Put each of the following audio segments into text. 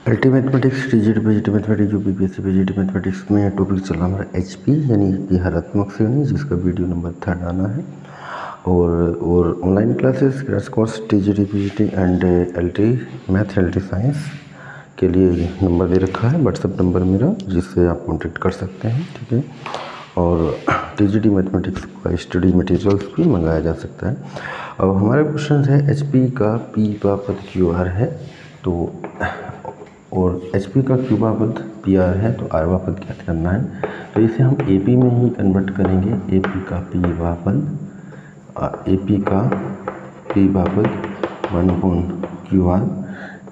Ultimate mathematics TGT PGT mathematics UPPSC PGT mathematics में topic चल रहा हमारा एचपी यानी कि हरात्मक श्रेणी, जिसका वीडियो नंबर 3 आना है। और online classes crash course TGT PGT and LT math LT science के लिए नंबर दे रखा है, व्हाट्सएप नंबर मेरा, जिससे आप कॉन्टेक्ट कर सकते हैं, ठीक है। और टीजीटी मैथमेटिक्स का स्टडी मटेरियल्स भी मंगाया जा सकता है। अब हमारा क्वेश्चन है एचपी का पी का पद क्यूआर है, तो और एचपी का क्यूबा पद पीआर है, तो आरवा पद ज्ञात करना है। तो इसे हम एपी में ही कन्वर्ट करेंगे। एपी का पीवा पद, एपी का पीवा पद 1/QR,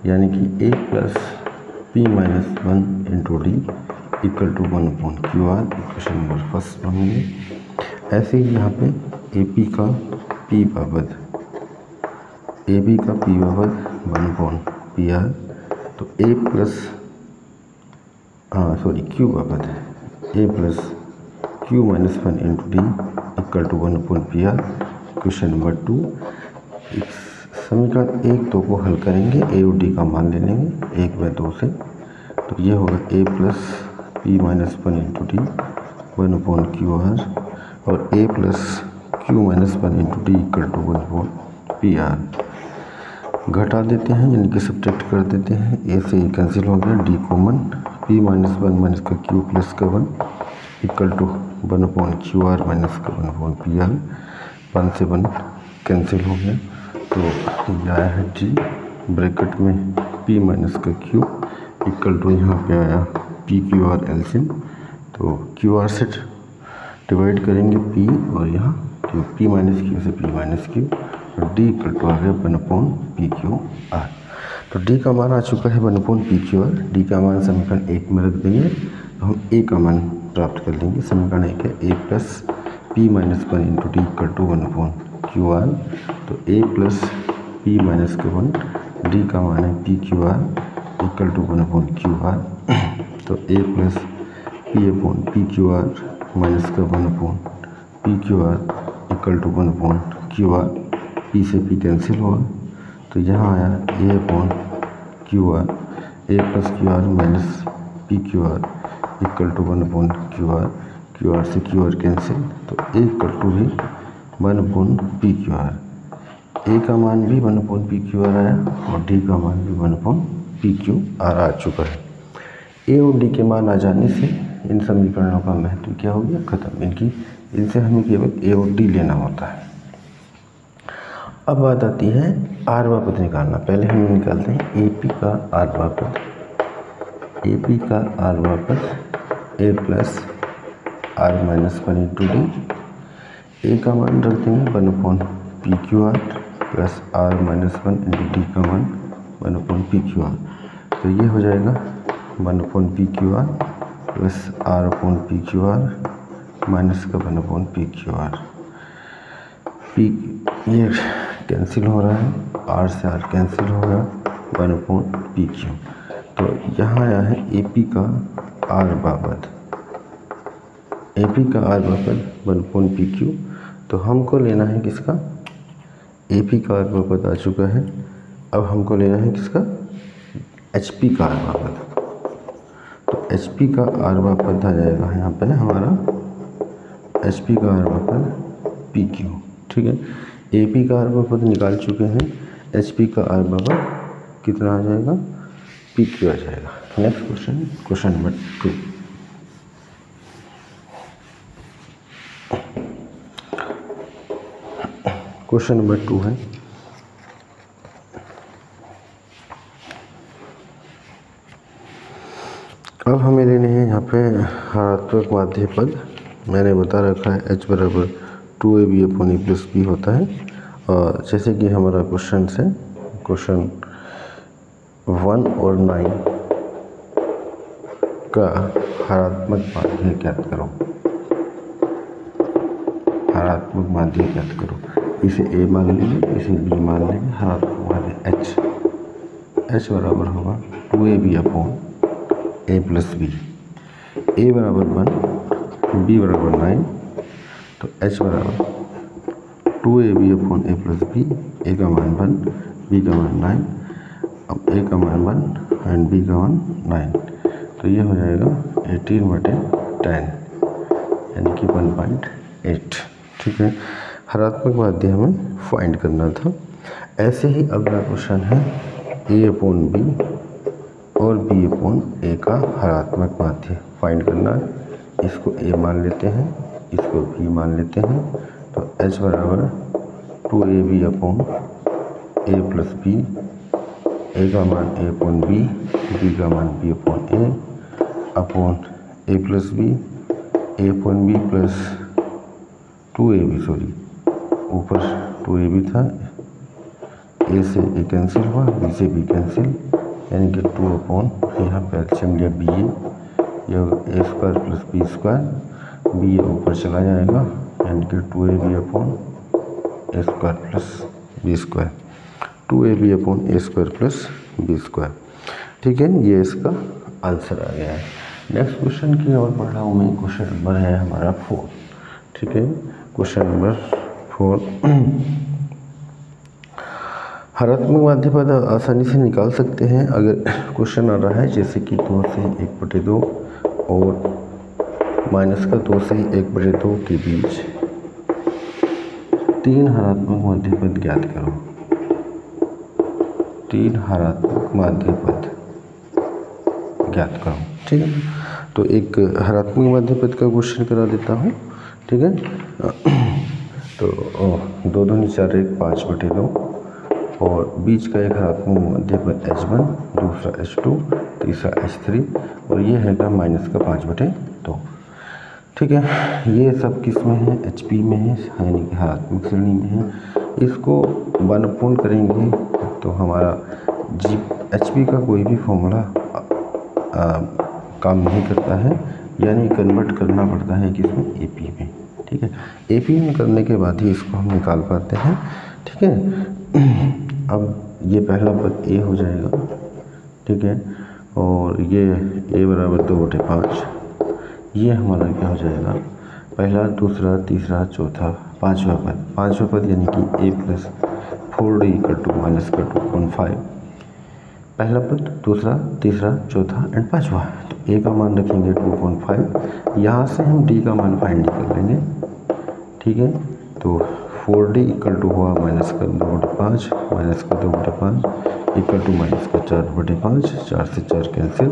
यानी कि A plus P minus 1 into D equal to 1/QR। Question number first पढ़ेंगे। ऐसे ही यहाँ पे एपी का पीवा पद, एपी का पीवा पद 1/PR, तो ए प्लस क्यू का पद A plus Q minus 1 into D equal to 1/PR। Question number 2, समीकरण 1-2 को हल करेंगे, ए और डी का मान ले लेंगे 1 व 2 से, तो ये होगा A plus P minus 1 into D 1/QR और A plus Q minus 1 into D equal to 1/PR। घटा देते हैं, यानी कि सब्ट्रैक्ट कर देते हैं। ए से कैंसिल हो गया, D common, P minus 1 minus का क्यू प्लस का 1 इक्वल टू 1/QR माइनस का 1/PR। 1 से 1 कैंसिल हो गया, तो ये आया है जी ब्रैकेट में पी माइनस का क्यू इक्वल टू यहाँ पे आया पी क्यू आर एलसीएम, तो क्यू आर से डिवाइड करेंगे पी, और यहाँ तो पी माइनस क्यू से पी माइनस क्यू, और डी इक्वल टू आ गया 1/PQR। तो डी का मान आ चुका है 1/PQR। डी का मान समीकरण 1 में रख देंगे, तो हम ए का मान प्राप्त कर लेंगे। समीकरण 1 है A plus P minus 1 into D equal to 1/QR, तो ए प्लस पी माइनस का 1, डी का मान है PQR इक्वल टू 1/QR, तो ए प्लस PQR माइनस का 1/PQR equal to 1/QR। P से पी कैंसिल हुआ, तो यहाँ आया A/QR, A plus QR minus PQR equal to 1/QR। QR से QR कैंसिल, तो ए इक्वल टू भी 1/PQR। ए का मान भी 1/PQR आया और डी का मान भी 1/PQR आ चुका है। ए और डी के मान आ जाने से इन समीकरणों का महत्व क्या हो गया, खत्म। इनसे हमें केवल ए और डी लेना होता है। अब बात आती है आरवा पद निकालना। पहले हम निकालते हैं एपी का आरवा पद। एपी का आरवा पद A plus R minus 1 into D. A का मान रख देंगे 1/PQR plus R minus 1 into D का मान 1/PQR, तो ये हो जाएगा 1/PQR प्लस R/PQR माइनस का 1/PQR। पी ये कैंसिल हो रहा है, आर से आर कैंसिल हो गया, 1/PQ। तो यहाँ आया है एपी का आर बापद, एपी का आर बापद 1/PQ। तो हमको लेना है किसका, एपी का आर बापद आ चुका है। अब हमको लेना है किसका, एचपी का आर बापद। तो एचपी का आर बापद आ जाएगा यहाँ पे हमारा एचपी का आर बापद PQ, ठीक है। एपी का आर बापद निकाल चुके हैं, एचपी का आर बापद कितना आ जाएगा, PQ आ जाएगा। Next question, question number 2। Question number 2 है, अब हमें लेने हैं यहाँ पे हरात्मक माध्य पद। मैंने बता रखा है h बराबर 2ab/e प्लस b होता है। और जैसे कि हमारा क्वेश्चन से क्वेश्चन 1 और 9 का हरात्मक माध्य ज्ञात करो, हरात्मक माध्य ज्ञात करो। इसे a मान लेंगे, इसे b मान लेंगे। हरात्मक माध्य h बराबर होगा 2ab/a प्लस b। a बराबर 1, b बराबर 9, तो h बराबर 2ab/a प्लस b। a का मान 1, b का मान 9। अब a का मान 1 एंड बी का मान 9, तो ये हो जाएगा 18/10 यानी कि 1.8। ठीक है, हरात्मक माध्य हमें फाइंड करना था। ऐसे ही अगला क्वेश्चन है a/b और b/a का हरात्मक माध्य फाइंड करना है। इसको a मान लेते हैं, इसको b मान लेते हैं, तो h बराबर 2ab/a + b, a का मान a/b, b का मान b/a upon a + b, a/b plus 2ab, sorry ऊपर 2ab था, a से a कैंसिल हुआ, b से b कैंसिल, यानी कि 2 अपॉन यहाँ पे एल्शियम लिया ba, यह a² + b², b ऊपर चला जाएगा यानी कि 2ab/a² + b², 2ab/a² + b²। ठीक है, ये इसका आंसर आ गया है। नेक्स्ट क्वेश्चन की ओर बढ़ रहा हूँ मैं। क्वेश्चन नंबर है हमारा 4। ठीक है, क्वेश्चन नंबर 4 हरात्मक माध्य पद आसानी से निकाल सकते हैं अगर क्वेश्चन आ रहा है जैसे कि 2 से 1/2 और माइनस का 2 से 1/2 के बीच 3 हरात्मक माध्य पद ज्ञात करो। 3 हरात्मक माध्य पद ज्ञात करो। ठीक है, तो एक हरात्मक माध्य पद का क्वेश्चन करा देता हूँ। ठीक है, तो 2 दूनी 4 1 5/2 और बीच का एक हरात्मक माध्य पद h1, दूसरा h2, तीसरा h3 और ये हैगा माइनस का 5/2। ठीक है, ये सब किस में है, HP में है, यानी कि हरात्मक श्रेणी में है। इसको बनपूर्ण करेंगे तो हमारा HP का कोई भी फॉर्मूला काम नहीं करता है, यानी कन्वर्ट करना पड़ता है किसमें, AP में। ठीक है, AP में करने के बाद ही इसको हम निकाल पाते हैं। ठीक है, अब ये पहला पद A हो जाएगा। ठीक है, और ये A बराबर 2/5, ये हमारा क्या हो जाएगा, पहला, दूसरा, तीसरा, चौथा, पाँचवा पद। पाँचवा पद यानी कि A + 4D = -2.5, पहला पद, दूसरा, तीसरा, चौथा एंड पाँचवा। तो A का मान रखेंगे 2.5, यहाँ से हम D का मान फाइंड कर लेंगे। ठीक है, तो 4D = हुआ -2/5, -2/5 = -4/5, 4 से 4 कैंसिल,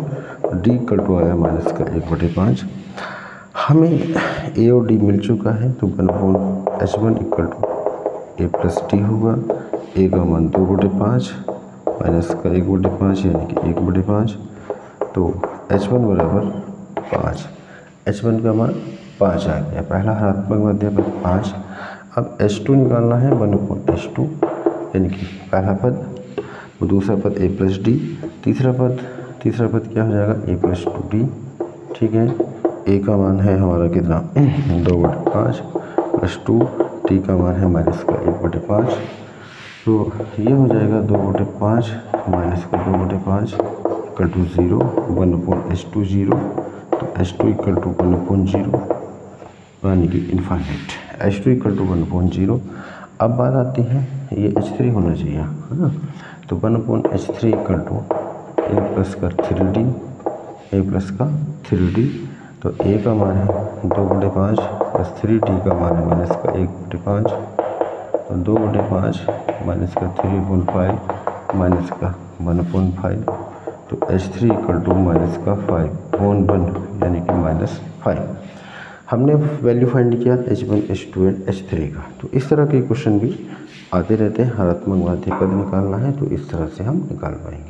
D = आया -1/5। हमें A और D मिल चुका है, तो 1/h1 = A + D होगा। A का मान 2/5, -1/5 यानी कि 1/5, तो h1 बराबर 5, h1 का मान 5 आ गया। पहला हरात्मक माध्य पद 5। अब h2 निकालना है, 1/h2 यानी कि पहला पद, दूसरा पद A + D, तीसरा पद क्या हो जाएगा, A + 2D। ठीक है, A का मान है हमारा कितना, 2/5 + 2, D का मान है -1/5, तो ये हो जाएगा 2/5 -2/5 = 0, 1/h2 0, तो h2 = 1/0 यानी कि इन्फाइनाइट। h2 = 1/0। अब बात आती है, ये h3 होना चाहिए, है ना, तो 1/h3 = A+ का 3D, A+ का 3D, तो A का मान है 2/5 + 3D का मान है -1/5, तो 2/5 -3/5 -1/5, तो h3 = -5/1 यानी कि -5। हमने वैल्यू फाइंड किया h1, h2 एंड h3 का। तो इस तरह के क्वेश्चन भी आते रहते हैं। हरात्मक माध्य पद निकालना है तो इस तरह से हम निकाल पाएंगे।